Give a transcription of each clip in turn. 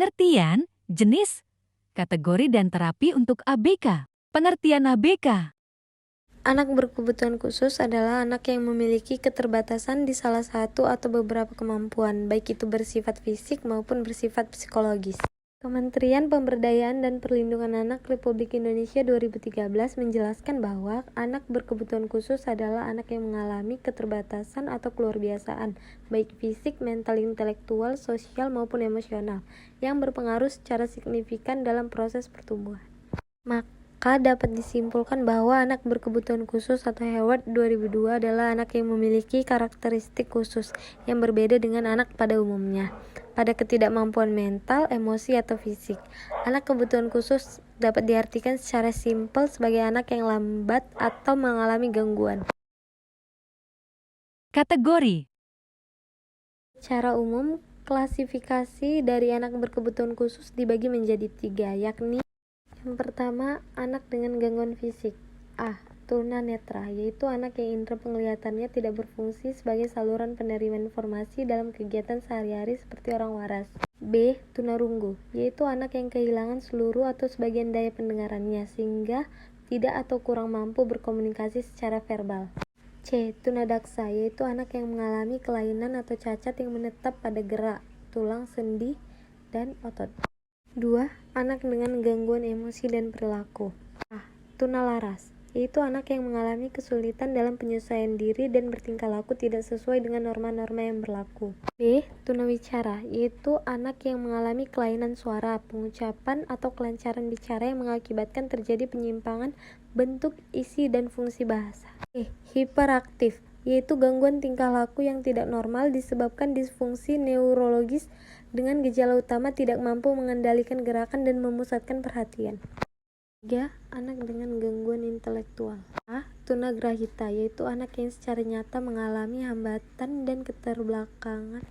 Pengertian, jenis, kategori dan terapi untuk ABK. Pengertian ABK. Anak berkebutuhan khusus adalah anak yang memiliki keterbatasan di salah satu atau beberapa kemampuan, baik itu bersifat fisik maupun bersifat psikologis. Kementerian Pemberdayaan dan Perlindungan Anak Republik Indonesia 2013 menjelaskan bahwa anak berkebutuhan khusus adalah anak yang mengalami keterbatasan atau keluarbiasaan, baik fisik, mental, intelektual, sosial maupun emosional, yang berpengaruh secara signifikan dalam proses pertumbuhan. Maka dapat disimpulkan bahwa anak berkebutuhan khusus atau Howard 2002 adalah anak yang memiliki karakteristik khusus yang berbeda dengan anak pada umumnya. Pada ketidakmampuan mental, emosi, atau fisik, anak kebutuhan khusus dapat diartikan secara simpel sebagai anak yang lambat atau mengalami gangguan. Kategori. Secara umum, klasifikasi dari anak berkebutuhan khusus dibagi menjadi 3, yakni yang pertama, anak dengan gangguan fisik. A. Tunanetra, yaitu anak yang indera penglihatannya tidak berfungsi sebagai saluran penerimaan informasi dalam kegiatan sehari-hari seperti orang waras. B. Tunarunggu, yaitu anak yang kehilangan seluruh atau sebagian daya pendengarannya sehingga tidak atau kurang mampu berkomunikasi secara verbal. C. Tunadaksa, yaitu anak yang mengalami kelainan atau cacat yang menetap pada gerak, tulang, sendi, dan otot. 2. Anak dengan gangguan emosi dan perilaku. A. Tunalaras, yaitu anak yang mengalami kesulitan dalam penyesuaian diri dan bertingkah laku tidak sesuai dengan norma-norma yang berlaku. B. Tunawicara, yaitu anak yang mengalami kelainan suara, pengucapan, atau kelancaran bicara yang mengakibatkan terjadi penyimpangan bentuk, isi, dan fungsi bahasa. E. Hiperaktif, yaitu gangguan tingkah laku yang tidak normal disebabkan disfungsi neurologis dengan gejala utama tidak mampu mengendalikan gerakan dan memusatkan perhatian. 3. Anak dengan gangguan intelektual. A. Tunagrahita, yaitu anak yang secara nyata mengalami hambatan dan keterbelakangan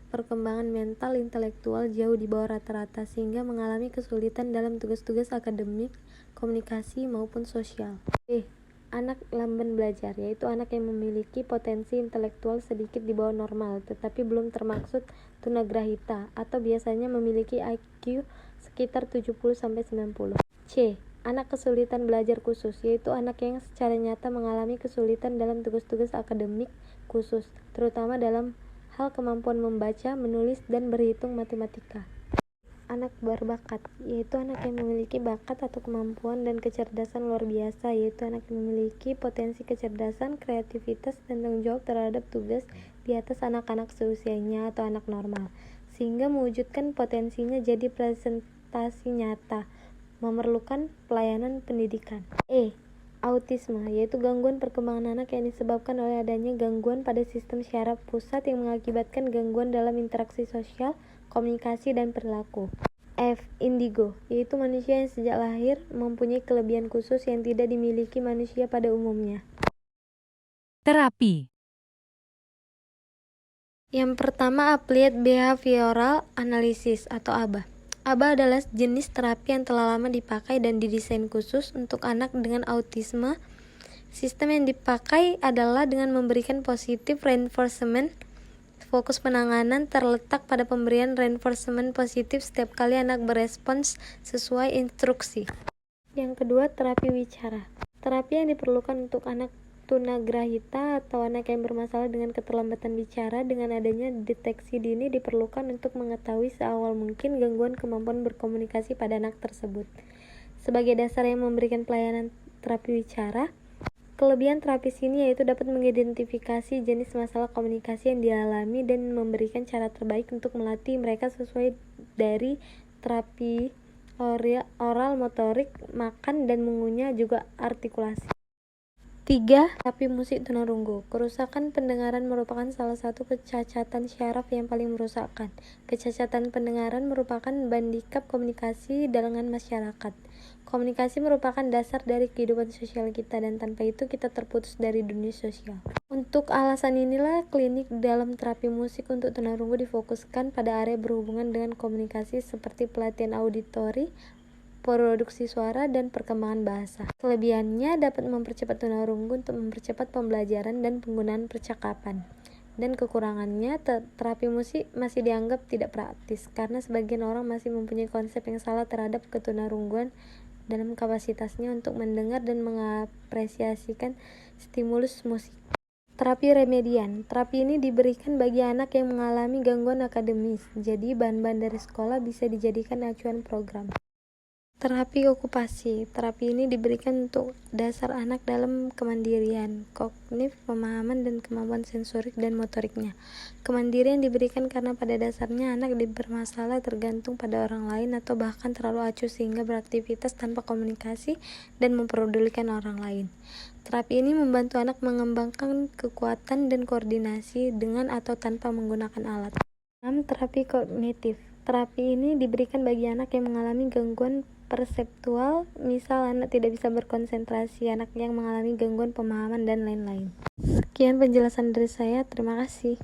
perkembangan mental intelektual jauh di bawah rata-rata sehingga mengalami kesulitan dalam tugas-tugas akademik, komunikasi, maupun sosial. B. Anak lamban belajar, yaitu anak yang memiliki potensi intelektual sedikit di bawah normal tetapi belum termaksud tunagrahita atau biasanya memiliki IQ sekitar 70-90. C. Anak kesulitan belajar khusus, yaitu anak yang secara nyata mengalami kesulitan dalam tugas-tugas akademik khusus, terutama dalam hal kemampuan membaca, menulis, dan berhitung matematika. Anak berbakat, yaitu anak yang memiliki bakat atau kemampuan dan kecerdasan luar biasa, yaitu anak yang memiliki potensi kecerdasan, kreativitas, dan tanggung jawab terhadap tugas di atas anak-anak seusianya atau anak normal, sehingga mewujudkan potensinya jadi presentasi nyata, memerlukan pelayanan pendidikan. E. Autisme, yaitu gangguan perkembangan anak yang disebabkan oleh adanya gangguan pada sistem syaraf pusat yang mengakibatkan gangguan dalam interaksi sosial, komunikasi, dan perilaku. F. Indigo, yaitu manusia yang sejak lahir mempunyai kelebihan khusus yang tidak dimiliki manusia pada umumnya. Terapi. Yang pertama, Applied Behavioral Analysis atau ABA. ABA adalah jenis terapi yang telah lama dipakai dan didesain khusus untuk anak dengan autisme. Sistem yang dipakai adalah dengan memberikan positive reinforcement. Fokus penanganan terletak pada pemberian reinforcement positif setiap kali anak berespons sesuai instruksi. Yang kedua, terapi wicara. Terapi yang diperlukan untuk anak tunagrahita atau anak yang bermasalah dengan keterlambatan bicara dengan adanya deteksi dini diperlukan untuk mengetahui seawal mungkin gangguan kemampuan berkomunikasi pada anak tersebut. Sebagai dasar yang memberikan pelayanan terapi wicara, kelebihan terapis ini yaitu dapat mengidentifikasi jenis masalah komunikasi yang dialami dan memberikan cara terbaik untuk melatih mereka sesuai dari terapi oral, motorik, makan, dan mengunyah juga artikulasi. 3. Terapi musik tunarunggu. Kerusakan pendengaran merupakan salah satu kecacatan syaraf yang paling merusakkan. Kecacatan pendengaran merupakan handicap komunikasi dengan masyarakat. Komunikasi merupakan dasar dari kehidupan sosial kita dan tanpa itu kita terputus dari dunia sosial. Untuk alasan inilah klinik dalam terapi musik untuk tunarunggu difokuskan pada area berhubungan dengan komunikasi seperti pelatihan auditori, produksi suara, dan perkembangan bahasa. Kelebihannya dapat mempercepat tunarunggu untuk mempercepat pembelajaran dan penggunaan percakapan. dan kekurangannya, terapi musik masih dianggap tidak praktis karena sebagian orang masih mempunyai konsep yang salah terhadap ketunarungguan dalam kapasitasnya untuk mendengar dan mengapresiasikan stimulus musik. Terapi remedian. Terapi ini diberikan bagi anak yang mengalami gangguan akademis, jadi bahan-bahan dari sekolah bisa dijadikan acuan program. Terapi okupasi. Terapi ini diberikan untuk dasar anak dalam kemandirian, kognitif, pemahaman, dan kemampuan sensorik dan motoriknya. Kemandirian diberikan karena pada dasarnya anak bermasalah tergantung pada orang lain atau bahkan terlalu acuh sehingga beraktivitas tanpa komunikasi dan memperdulikan orang lain. Terapi ini membantu anak mengembangkan kekuatan dan koordinasi dengan atau tanpa menggunakan alat. 6. Terapi kognitif. Terapi ini diberikan bagi anak yang mengalami gangguan perseptual, misal anak tidak bisa berkonsentrasi, anak yang mengalami gangguan pemahaman, dan lain-lain. Sekian penjelasan dari saya, terima kasih.